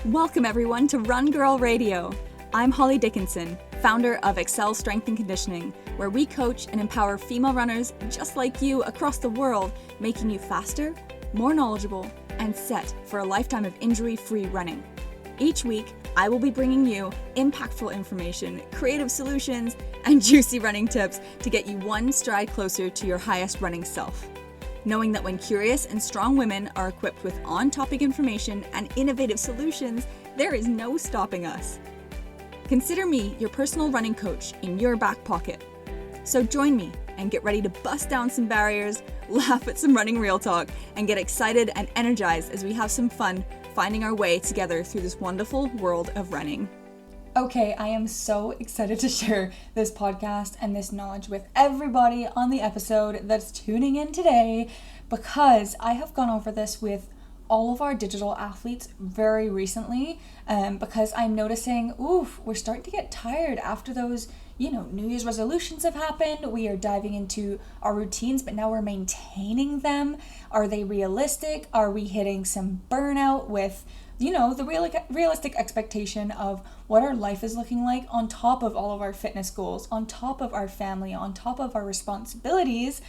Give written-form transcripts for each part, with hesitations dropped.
Welcome everyone to Run Girl Radio. I'm Holly Dickinson, founder of Excel Strength and Conditioning, where we coach and empower female runners just like you across the world, making you faster, more knowledgeable, and set for a lifetime of injury-free running. Each week, I will be bringing you impactful information, creative solutions, and juicy running tips to get you one stride closer to your highest running self. Knowing that when curious and strong women are equipped with on-topic information and innovative solutions, there is no stopping us. Consider me your personal running coach in your back pocket. So join me and get ready to bust down some barriers, laugh at some running real talk, and get excited and energized as we have some fun finding our way together through this wonderful world of running. Okay, I am so excited to share this podcast and this knowledge with everybody on the episode that's tuning in today, because I have gone over this with all of our digital athletes very recently, because I'm noticing, we're starting to get tired after those, New Year's resolutions have happened. We are diving into our routines, but now we're maintaining them. Are they realistic? Are we hitting some burnout with the realistic expectation of what our life is looking like on top of all of our fitness goals, on top of our family, on top of our responsibilities?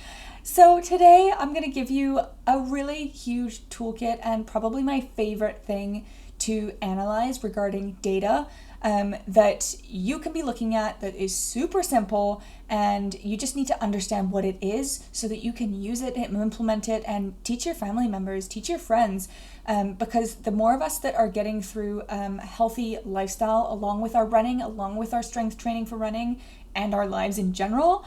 So today I'm going to give you a really huge toolkit and probably my favorite thing to analyze regarding data that you can be looking at, that is super simple, and you just need to understand what it is so that you can use it and implement it and teach your family members, teach your friends, because the more of us that are getting through a healthy lifestyle along with our running, along with our strength training for running and our lives in general,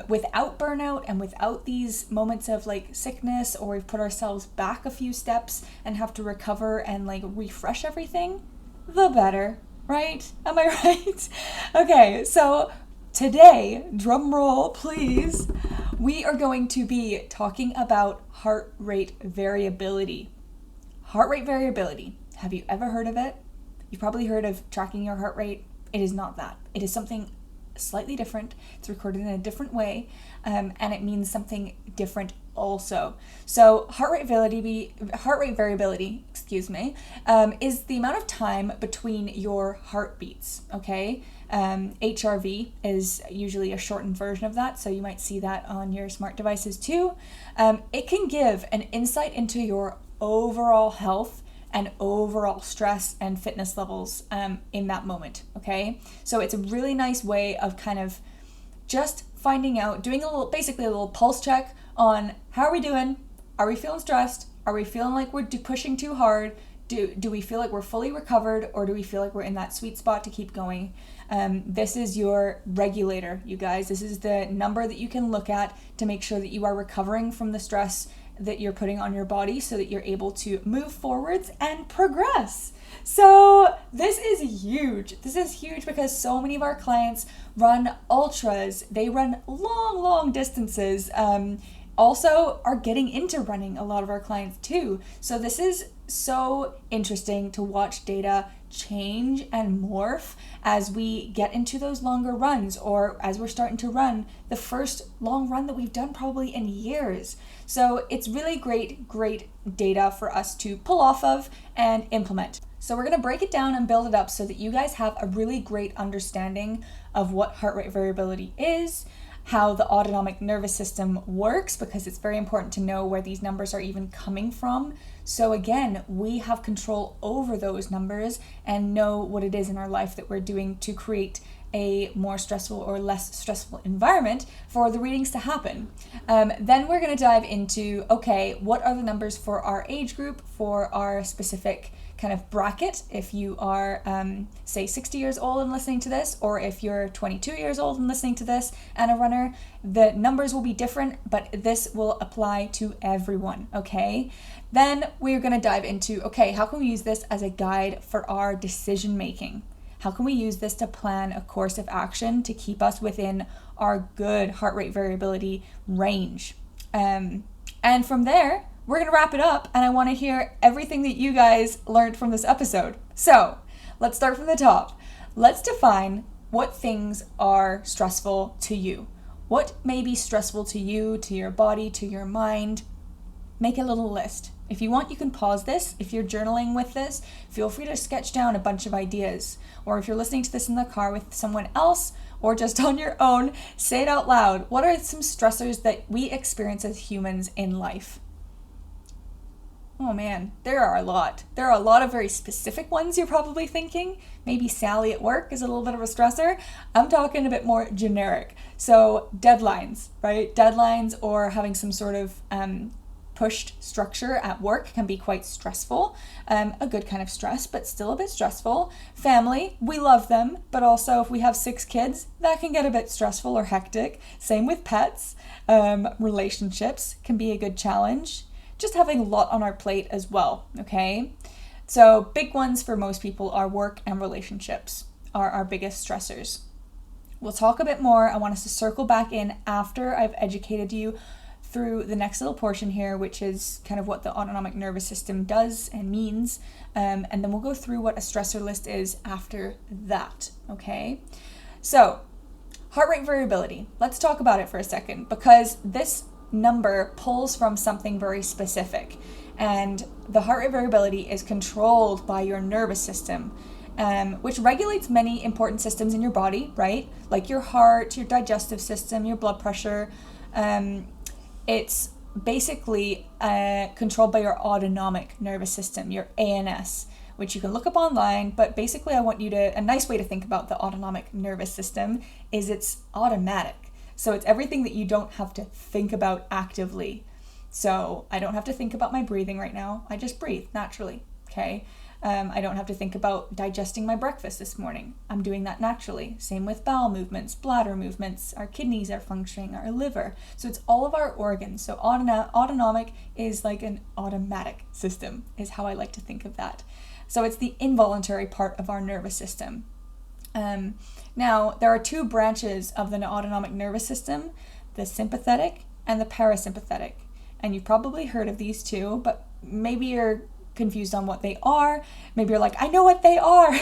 without burnout and without these moments of sickness, or we've put ourselves back a few steps and have to recover and refresh everything, the better. Right? Am I right? Okay, so today, drum roll please, we are going to be talking about heart rate variability. Heart rate variability. Have you ever heard of it? You've probably heard of tracking your heart rate. It is not that. It is something slightly different. It's recorded in a different way, and it means something different also. So heart rate variability, is the amount of time between your heartbeats, okay? HRV is usually a shortened version of that, so you might see that on your smart devices too. It can give an insight into your overall health and overall stress and fitness levels in that moment, okay? So it's a really nice way of kind of just finding out, doing basically a little pulse check on how are we doing? Are we feeling stressed? Are we feeling like we're pushing too hard? Do we feel like we're fully recovered, or do we feel like we're in that sweet spot to keep going? This is your regulator, you guys. This is the number that you can look at to make sure that you are recovering from the stress that you're putting on your body so that you're able to move forwards and progress. So this is huge. This is huge because so many of our clients run ultras. They run long distances. Also are getting into running, a lot of our clients too. So this is so interesting to watch data change and morph as we get into those longer runs, or as we're starting to run the first long run that we've done probably in years. So it's really great data for us to pull off of and implement. So we're going to break it down and build it up so that you guys have a really great understanding of what heart rate variability is, how the autonomic nervous system works, because it's very important to know where these numbers are even coming from. So again, we have control over those numbers and know what it is in our life that we're doing to create a more stressful or less stressful environment for the readings to happen. Then we're going to dive into, okay, what are the numbers for our age group, for our specific kind of bracket? If you are, say, 60 years old and listening to this, or if you're 22 years old and listening to this and a runner, the numbers will be different, but this will apply to everyone, okay? Then we're going to dive into, okay, how can we use this as a guide for our decision making? How can we use this to plan a course of action to keep us within our good heart rate variability range? And from there, we're going to wrap it up, and I want to hear everything that you guys learned from this episode. So let's start from the top. Let's define what things are stressful to you. What may be stressful to you, to your body, to your mind? make a little list. If you want, you can pause this. If you're journaling with this, feel free to sketch down a bunch of ideas. Or if you're listening to this in the car with someone else or just on your own, say it out loud. What are some stressors that we experience as humans in life? Oh man, there are a lot. There are a lot of very specific ones you're probably thinking. Maybe Sally at work is a little bit of a stressor. I'm talking a bit more generic. So deadlines, right? Deadlines or having some sort of pushed structure at work can be quite stressful. A good kind of stress, but still a bit stressful. Family, we love them, but also if we have 6 kids, that can get a bit stressful or hectic. Same with pets. Relationships can be a good challenge. Just having a lot on our plate as well, okay? So big ones for most people are work and relationships are our biggest stressors. We'll talk a bit more. I want us to circle back in after I've educated you through the next little portion here, which is kind of what the autonomic nervous system does and means. And then we'll go through what a stressor list is after that, okay? So heart rate variability. Let's talk about it for a second because this number pulls from something very specific, and the heart rate variability is controlled by your nervous system, which regulates many important systems in your body, right? Like your heart, your digestive system, your blood pressure. It's basically controlled by your autonomic nervous system, your ANS, which you can look up online. But basically, I want you to, a nice way to think about the autonomic nervous system is it's automatic. So it's everything that you don't have to think about actively. So I don't have to think about my breathing right now. I just breathe naturally, okay? I don't have to think about digesting my breakfast this morning. I'm doing that naturally. Same with bowel movements, bladder movements, our kidneys are functioning, our liver. So it's all of our organs. So autonomic is like an automatic system, is how I like to think of that. So it's the involuntary part of our nervous system. Now, there are 2 branches of the autonomic nervous system, the sympathetic and the parasympathetic. And you've probably heard of these 2, but maybe you're confused on what they are. Maybe you're like, I know what they are.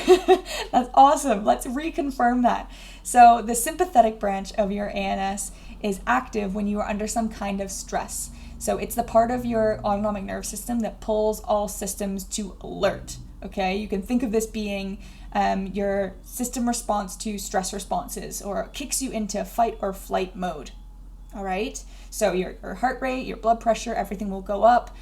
That's awesome. Let's reconfirm that. So the sympathetic branch of your ANS is active when you are under some kind of stress. So it's the part of your autonomic nervous system that pulls all systems to alert. Okay, you can think of this being your system response to stress responses, or kicks you into fight or flight mode. All right, so your heart rate, your blood pressure, everything will go up.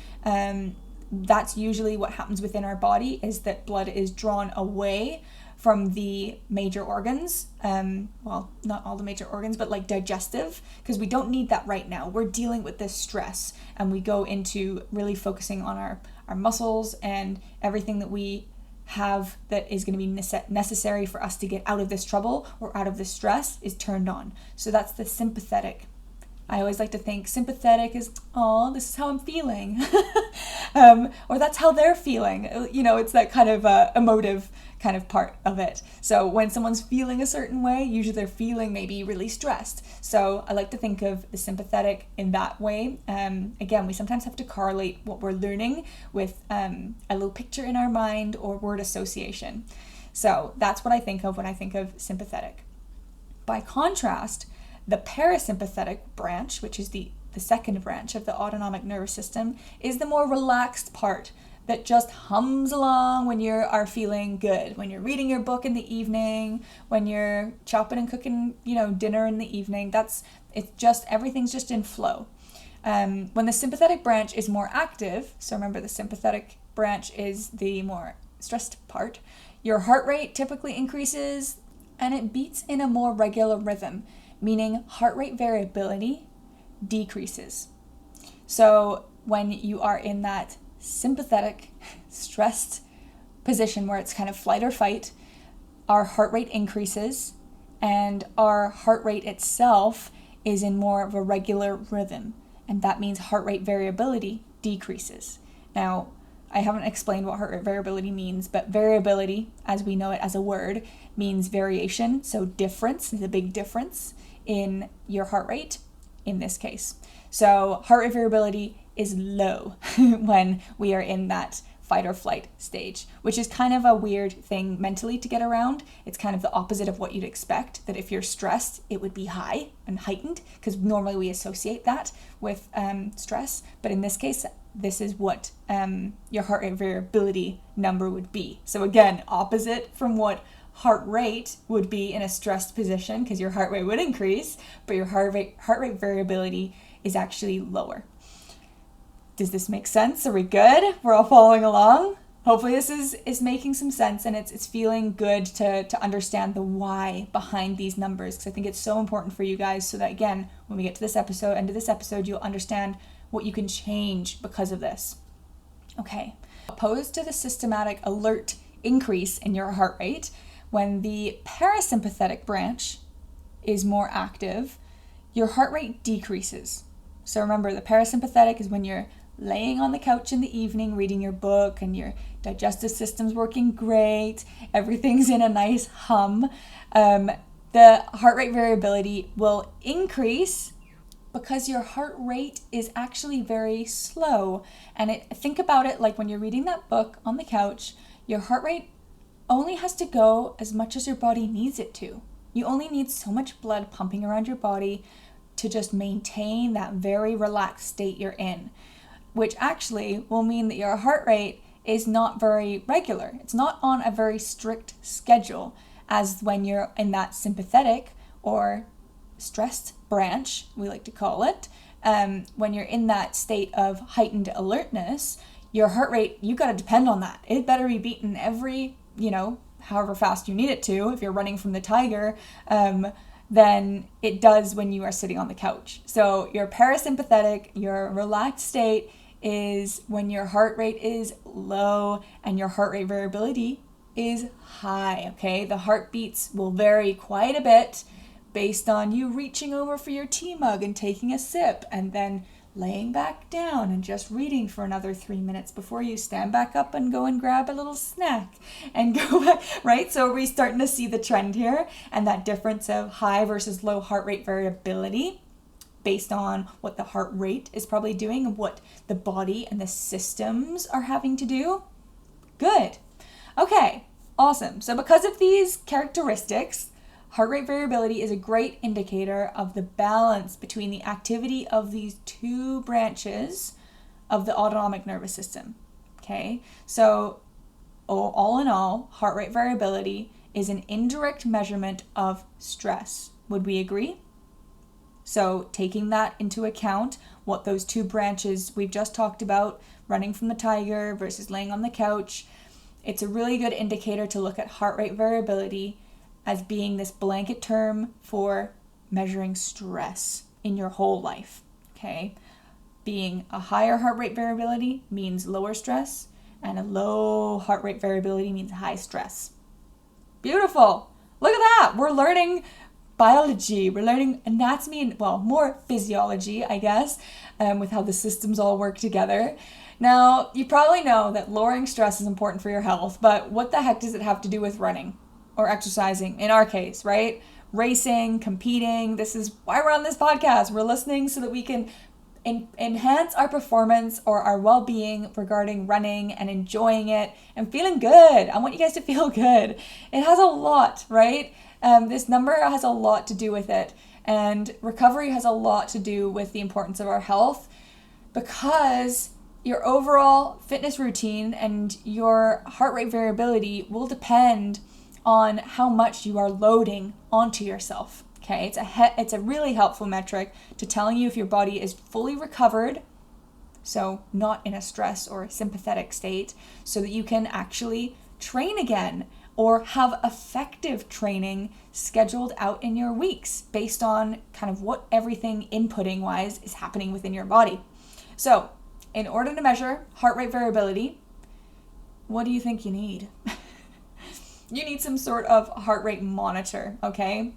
That's usually what happens within our body, is that blood is drawn away from the major organs. Well, not all the major organs, but like digestive, because we don't need that right now. We're dealing with this stress, and we go into really focusing on our muscles and everything that we have that is going to be necessary for us to get out of this trouble or out of this stress is turned on. So that's the sympathetic. I always like to think sympathetic is, oh, this is how I'm feeling. Or that's how they're feeling. You know, it's that kind of emotive kind of part of it. So when someone's feeling a certain way, usually they're feeling maybe really stressed. So I like to think of the sympathetic in that way. Again, we sometimes have to correlate what we're learning with a little picture in our mind or word association. So that's what I think of when I think of sympathetic. By contrast, the parasympathetic branch, which is the second branch of the autonomic nervous system, is the more relaxed part that just hums along when you are feeling good, when you're reading your book in the evening, when you're chopping and cooking, dinner in the evening. Everything's just in flow. When the sympathetic branch is more active, so remember the sympathetic branch is the more stressed part, your heart rate typically increases and it beats in a more regular rhythm, meaning heart rate variability decreases. So when you are in that sympathetic, stressed position where it's kind of flight or fight, our heart rate increases and our heart rate itself is in more of a regular rhythm. And that means heart rate variability decreases. Now, I haven't explained what heart rate variability means, but variability, as we know it as a word, means variation. So difference is a big difference in your heart rate in this case. So heart rate variability is low when we are in that fight or flight stage, which is kind of a weird thing mentally to get around. It's kind of the opposite of what you'd expect, that if you're stressed, it would be high and heightened, because normally we associate that with stress. But in this case, this is what your heart rate variability number would be. So again, opposite from what heart rate would be in a stressed position, because your heart rate would increase, but your heart rate variability is actually lower. Does this make sense? Are we good? We're all following along? Hopefully this is making some sense, and it's feeling good to understand the why behind these numbers, because I think it's so important for you guys, so that again, when we get to this episode, end of this episode, you'll understand what you can change because of this. Okay, opposed to the systematic alert increase in your heart rate, when the parasympathetic branch is more active, your heart rate decreases. So remember, the parasympathetic is when you're laying on the couch in the evening reading your book and your digestive system's working great, everything's in a nice hum. The heart rate variability will increase because your heart rate is actually very slow. And think about it like when you're reading that book on the couch, your heart rate only has to go as much as your body needs it to. You only need so much blood pumping around your body to just maintain that very relaxed state you're in, which actually will mean that your heart rate is not very regular. It's not on a very strict schedule as when you're in that sympathetic or stressed branch, we like to call it. When you're in that state of heightened alertness, your heart rate, you got to depend on that. It better be beaten every, however fast you need it to. If you're running from the tiger, than it does when you are sitting on the couch. So your parasympathetic, your relaxed state, is when your heart rate is low and your heart rate variability is high, okay? The heartbeats will vary quite a bit based on you reaching over for your tea mug and taking a sip and then laying back down and just reading for another 3 minutes before you stand back up and go and grab a little snack and go back, right? So we're starting to see the trend here and that difference of high versus low heart rate variability based on what the heart rate is probably doing and what the body and the systems are having to do. Good. Okay, awesome. So because of these characteristics, heart rate variability is a great indicator of the balance between the activity of these two branches of the autonomic nervous system. Okay, so all in all, heart rate variability is an indirect measurement of stress. Would we agree? So taking that into account, what those two branches we've just talked about, running from the tiger versus laying on the couch, it's a really good indicator to look at heart rate variability as being this blanket term for measuring stress in your whole life, okay? Being a higher heart rate variability means lower stress, and a low heart rate variability means high stress. Beautiful. Look at that. We're learning biology, we're learning anatomy, and more physiology, I guess, with how the systems all work together. Now, you probably know that lowering stress is important for your health, but what the heck does it have to do with running or exercising in our case, right? Racing, competing. This is why we're on this podcast. We're listening so that we can enhance our performance or our well-being regarding running and enjoying it and feeling good. I want you guys to feel good. It has a lot, right? This number has a lot to do with it, and recovery has a lot to do with the importance of our health, because your overall fitness routine and your heart rate variability will depend on how much you are loading onto yourself. Okay, it's a really helpful metric to telling you if your body is fully recovered, so not in a stress or sympathetic state, so that you can actually train again or have effective training scheduled out in your weeks based on kind of what everything inputting wise is happening within your body. So in order to measure heart rate variability, what do you think you need? You need some sort of heart rate monitor, okay,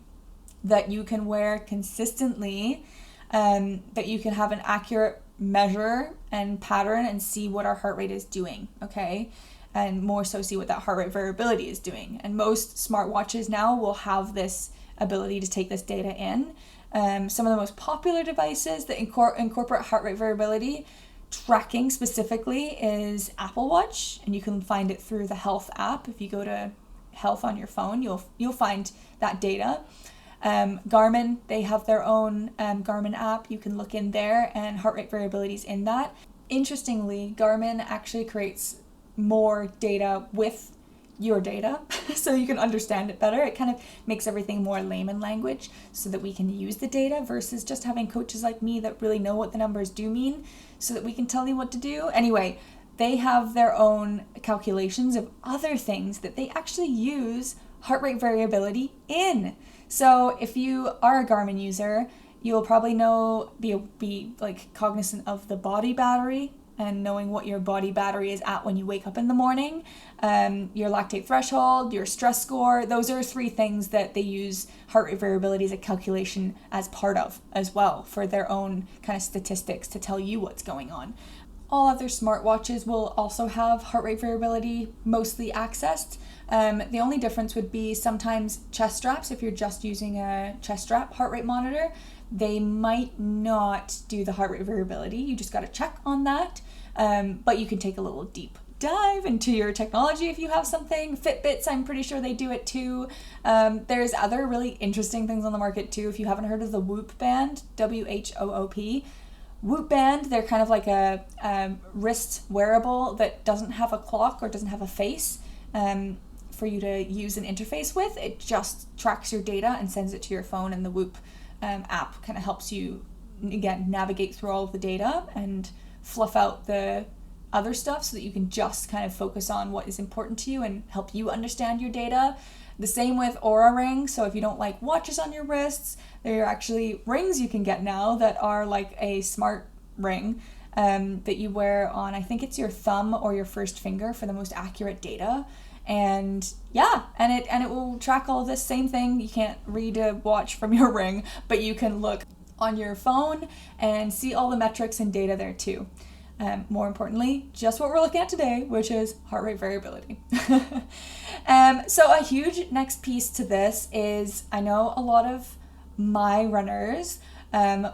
that you can wear consistently, that you can have an accurate measure and pattern and see what our heart rate is doing, okay? And more so see what that heart rate variability is doing. And most smartwatches now will have this ability to take this data in. Some of the most popular devices that incorporate heart rate variability tracking specifically is Apple Watch, and you can find it through the Health app. If you go to Health on your phone, you'll find that data. Garmin, they have their own Garmin app. You can look in there, and heart rate variability is in that. Interestingly, Garmin actually creates more data with your data so you can understand it better. It kind of makes everything more layman language so that we can use the data versus just having coaches like me that really know what the numbers do mean so that we can tell you what to do. Anyway, they have their own calculations of other things that they actually use heart rate variability in. So if you are a Garmin user, you'll probably be like cognizant of the body battery and knowing what your body battery is at when you wake up in the morning, your lactate threshold, your stress score. Those are 3 things that they use heart rate variability as a calculation as part of as well for their own kind of statistics to tell you what's going on. All other smartwatches will also have heart rate variability mostly accessed. The only difference would be sometimes chest straps. If you're just using a chest strap heart rate monitor, they might not do the heart rate variability. You just got to check on that. But you can take a little deep dive into your technology if you have something. Fitbits, I'm pretty sure they do it too. There's other really interesting things on the market too. If you haven't heard of the Whoop band, WHOOP. Whoop band, they're kind of like a wrist wearable that doesn't have a clock or doesn't have a face for you to use an interface with. It just tracks your data and sends it to your phone, and the Whoop app kind of helps you, again, navigate through all of the data and fluff out the other stuff so that you can just kind of focus on what is important to you and help you understand your data. The same with Oura Ring. So if you don't like watches on your wrists, there are actually rings you can get now that are like a smart ring that you wear on, I think it's your thumb or your first finger for the most accurate data. And yeah, and it will track all this same thing. You can't read a watch from your ring, but you can look on your phone and see all the metrics and data there too. More importantly, just what we're looking at today, which is heart rate variability. So a huge next piece to this is, I know a lot of my runners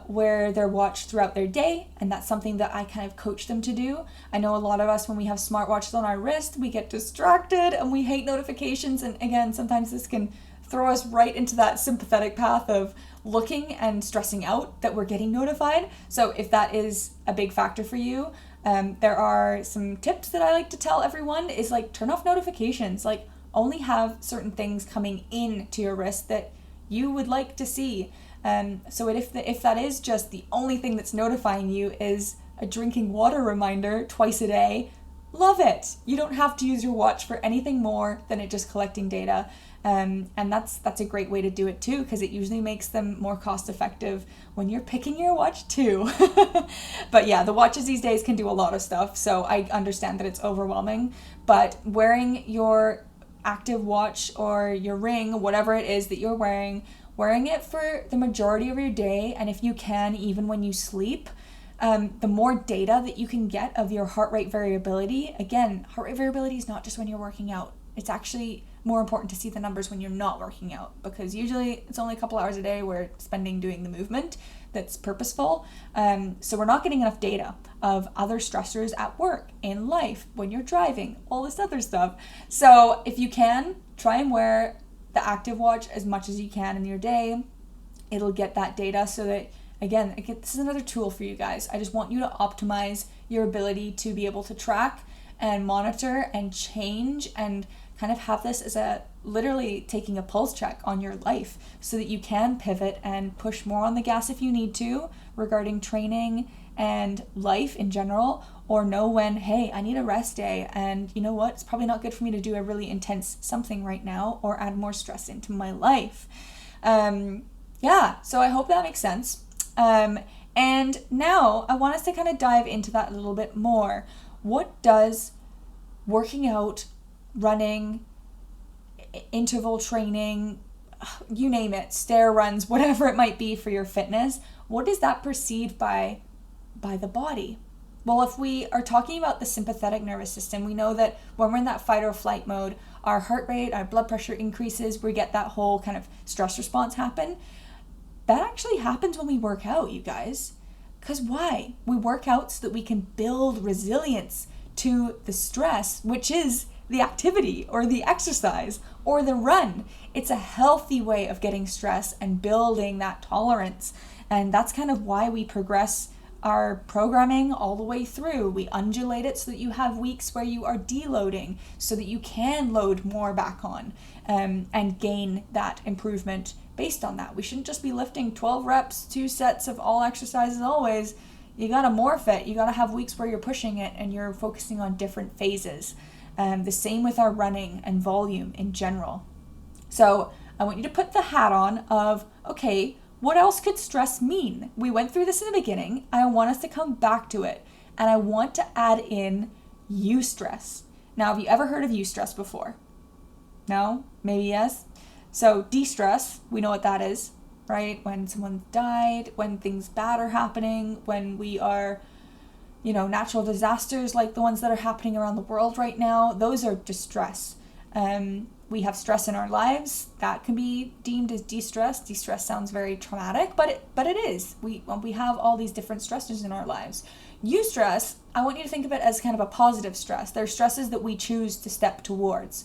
wear their watch throughout their day, and that's something that I kind of coach them to do. I know a lot of us, when we have smartwatches on our wrist, we get distracted and we hate notifications, and again, sometimes this can throw us right into that sympathetic path of looking and stressing out that we're getting notified. So if that is a big factor for you, there are some tips that I like to tell everyone is like turn off notifications, like only have certain things coming in to your wrist that you would like to see. So if that is just the only thing that's notifying you is a drinking water reminder twice a day, love it. You don't have to use your watch for anything more than it just collecting data. And that's a great way to do it too, because it usually makes them more cost effective when you're picking your watch too. But yeah, the watches these days can do a lot of stuff, so I understand that it's overwhelming, but wearing your active watch or your ring, whatever it is that you're wearing it for the majority of your day, and if you can, even when you sleep, the more data that you can get of your heart rate variability. Again, heart rate variability is not just when you're working out. It's actually more important to see the numbers when you're not working out, because usually it's only a couple hours a day we're spending doing the movement that's purposeful. So we're not getting enough data of other stressors at work, in life, when you're driving, all this other stuff. So if you can, try and wear the active watch as much as you can in your day. It'll get that data so that, again, this is another tool for you guys. I just want you to optimize your ability to be able to track and monitor and change and kind of have this as a literally taking a pulse check on your life so that you can pivot and push more on the gas if you need to regarding training and life in general, or know when, hey, I need a rest day, and you know what, it's probably not good for me to do a really intense something right now or add more stress into my life. Yeah, so I hope that makes sense. And now I want us to kind of dive into that a little bit more. What does working out, running, interval training, you name it, stair runs, whatever it might be for your fitness, what is that perceived by the body? Well, if we are talking about the sympathetic nervous system, we know that when we're in that fight or flight mode, our heart rate, our blood pressure increases, we get that whole kind of stress response happen. That actually happens when we work out, you guys. Because why? We work out so that we can build resilience to the stress, which is the activity or the exercise or the run. It's a healthy way of getting stress and building that tolerance. And that's kind of why we progress our programming all the way through. We undulate it so that you have weeks where you are deloading so that you can load more back on and gain that improvement based on that. We shouldn't just be lifting 12 reps, 2 sets of all exercises always. You got to morph it. You got to have weeks where you're pushing it and you're focusing on different phases. The same with our running and volume in general. So I want you to put the hat on of, okay, what else could stress mean? We went through this in the beginning. I want us to come back to it. And I want to add in eustress. Now, have you ever heard of eustress before? No? Maybe yes? So de-stress, we know what that is, right? When someone died, when things bad are happening, when we are, natural disasters like the ones that are happening around the world right now, those are distress. We have stress in our lives that can be deemed as de-stress. De-stress sounds very traumatic, but it is. We have all these different stressors in our lives. Eustress, I want you to think of it as kind of a positive stress. They're stresses that we choose to step towards.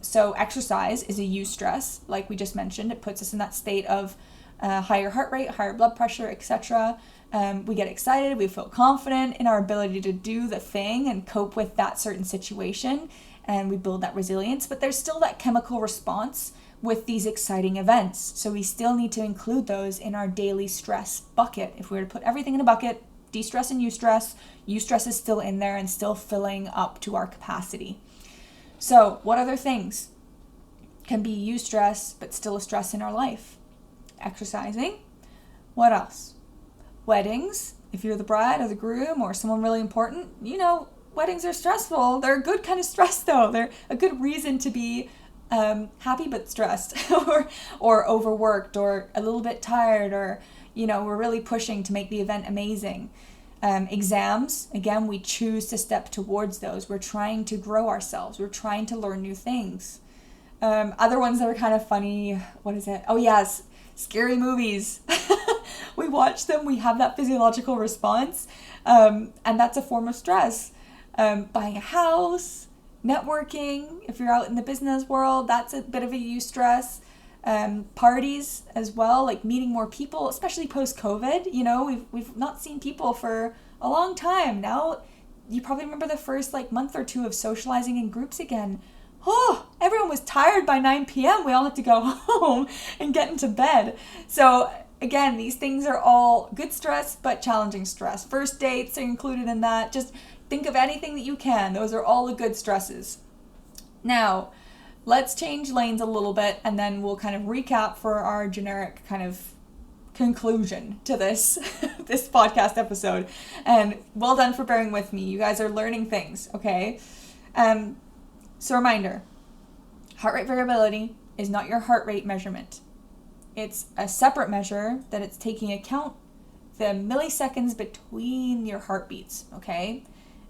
So exercise is a eustress, like we just mentioned. It puts us in that state of higher heart rate, higher blood pressure, etc. We get excited, we feel confident in our ability to do the thing and cope with that certain situation, and we build that resilience. But there's still that chemical response with these exciting events. So we still need to include those in our daily stress bucket. If we were to put everything in a bucket, de-stress and eustress is still in there and still filling up to our capacity. So what other things can be eustress but still a stress in our life? Exercising. What else? Weddings. If you're the bride or the groom or someone really important, weddings are stressful. They're a good kind of stress though. They're a good reason to be happy but stressed or overworked or a little bit tired or, we're really pushing to make the event amazing. Exams, again, we choose to step towards those. We're trying to grow ourselves. We're trying to learn new things. Other ones that are kind of funny, what is it? Oh yes, scary movies. We watch them, we have that physiological response, and that's a form of stress. Buying a house, networking, if you're out in the business world, that's a bit of a eustress. Parties as well, like meeting more people, especially post-COVID. We've not seen people for a long time. Now, you probably remember the first month or two of socializing in groups again. Oh, everyone was tired by 9 p.m. We all had to go home and get into bed. So again, these things are all good stress, but challenging stress. First dates are included in that. Just think of anything that you can. Those are all the good stresses. Now, let's change lanes a little bit and then we'll kind of recap for our generic kind of conclusion to this this podcast episode. And well done for bearing with me. You guys are learning things, okay? So reminder, heart rate variability is not your heart rate measurement. It's a separate measure that it's taking account the milliseconds between your heartbeats, okay?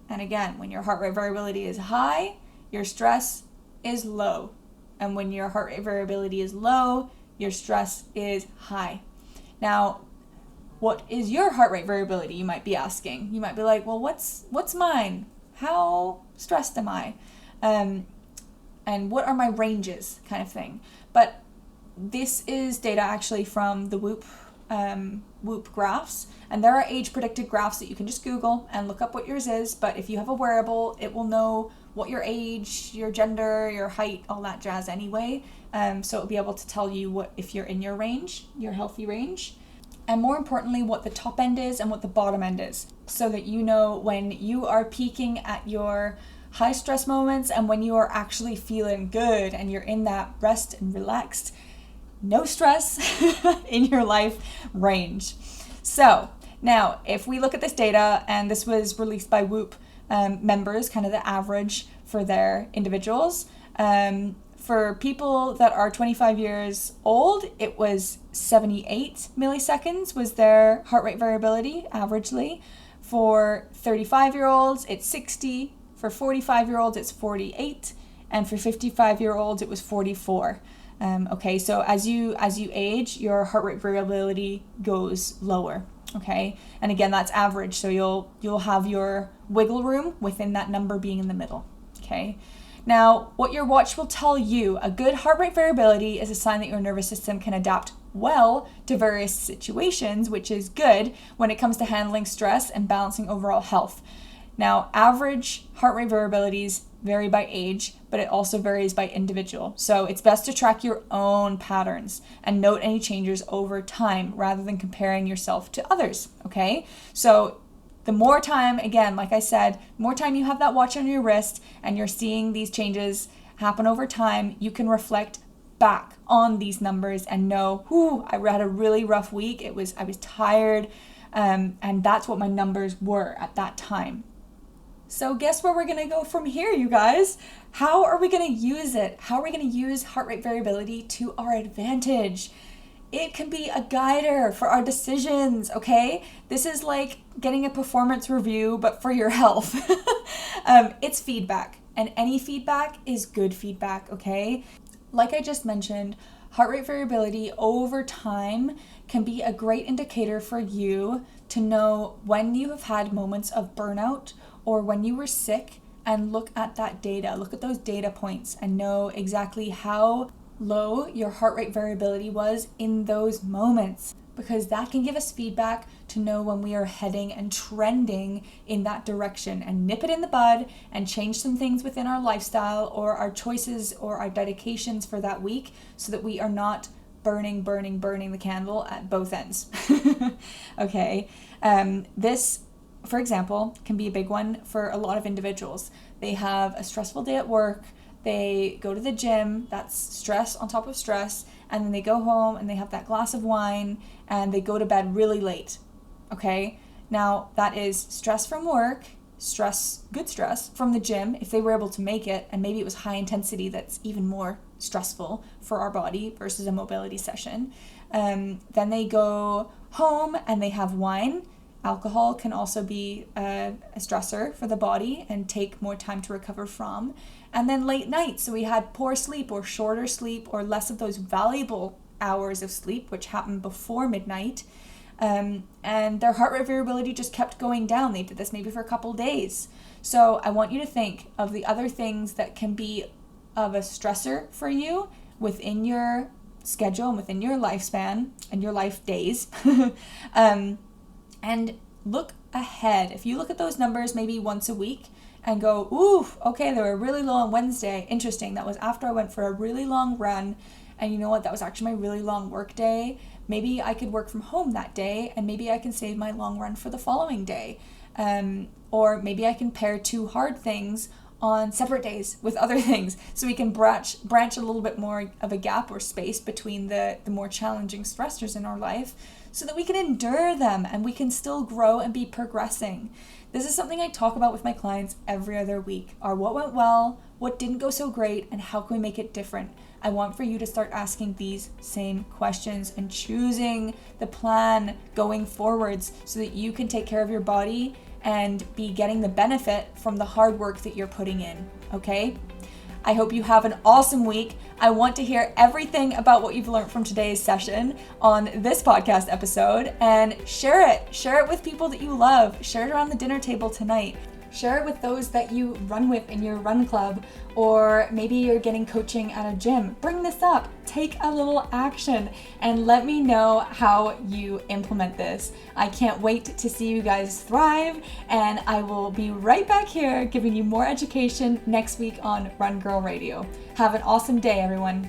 And again, when your heart rate variability is high, your stress is low. And when your heart rate variability is low, your stress is high. Now, what is your heart rate variability, you might be asking? You might be like, well, what's mine? How stressed am I? And what are my ranges, kind of thing. But this is data actually from the Whoop graphs, and there are age predicted graphs that you can just Google and look up what yours is. But if you have a wearable, it will know what your age, your gender, your height, all that jazz anyway. So it'll be able to tell you what if you're in your range, your healthy range, and more importantly, what the top end is and what the bottom end is, so that you know when you are peaking at your high stress moments and when you are actually feeling good and you're in that rest and relaxed, no stress in your life range. So now, if we look at this data, and this was released by Whoop members, kind of the average for their individuals. For people that are 25 years old, it was 78 milliseconds was their heart rate variability, averagely. For 35-year-olds, it's 60. For 45-year-olds, it's 48. And for 55-year-olds, it was 44. Okay, so as you age, your heart rate variability goes lower. Okay, and again, that's average, so you'll have your wiggle room within that number being in the middle. Okay, now what your watch will tell you, a good heart rate variability is a sign that your nervous system can adapt well to various situations, which is good when it comes to handling stress and balancing overall health. Now, average heart rate variabilities vary by age, but it also varies by individual. So it's best to track your own patterns and note any changes over time rather than comparing yourself to others, okay? So the more time, again, like I said, more time you have that watch on your wrist and you're seeing these changes happen over time, you can reflect back on these numbers and know, I had a really rough week. I was tired, and that's what my numbers were at that time. So guess where we're going to go from here, you guys? How are we going to use it? How are we going to use heart rate variability to our advantage? It can be a guider for our decisions, okay? This is like getting a performance review, but for your health. It's feedback, and any feedback is good feedback, okay? Like I just mentioned, heart rate variability over time can be a great indicator for you to know when you have had moments of burnout or when you were sick, and look at that data, look at those data points and know exactly how low your heart rate variability was in those moments, because that can give us feedback to know when we are heading and trending in that direction, and nip it in the bud and change some things within our lifestyle or our choices or our dedications for that week so that we are not burning the candle at both ends. Okay. This, for example, can be a big one for a lot of individuals. They have a stressful day at work, they go to the gym, that's stress on top of stress, and then they go home and they have that glass of wine and they go to bed really late, okay? Now, that is stress from work, good stress from the gym, if they were able to make it, and maybe it was high intensity that's even more stressful for our body versus a mobility session. Then they go home and they have wine. Alcohol can also be a stressor for the body and take more time to recover from. And then late nights, so we had poor sleep or shorter sleep or less of those valuable hours of sleep, which happened before midnight. And their heart rate variability just kept going down. They did this maybe for a couple days. So I want you to think of the other things that can be of a stressor for you within your schedule and within your lifespan and your life days. And look ahead. If you look at those numbers maybe once a week and go, okay, they were really low on Wednesday. Interesting. That was after I went for a really long run. And you know what? That was actually my really long work day. Maybe I could work from home that day and maybe I can save my long run for the following day. Or maybe I can pair two hard things on separate days with other things, so we can branch a little bit more of a gap or space between the more challenging stressors in our life, so that we can endure them and we can still grow and be progressing. This is something I talk about with my clients every other week, are what went well, what didn't go so great, and how can we make it different. I want for you to start asking these same questions and choosing the plan going forwards so that you can take care of your body and be getting the benefit from the hard work that you're putting in, okay? I hope you have an awesome week. I want to hear everything about what you've learned from today's session on this podcast episode, and share it. Share it with people that you love. Share it around the dinner table tonight. Share it with those that you run with in your run club, or maybe you're getting coaching at a gym. Bring this up, take a little action, and let me know how you implement this. I can't wait to see you guys thrive, and I will be right back here giving you more education next week on Run Girl Radio. Have an awesome day, everyone.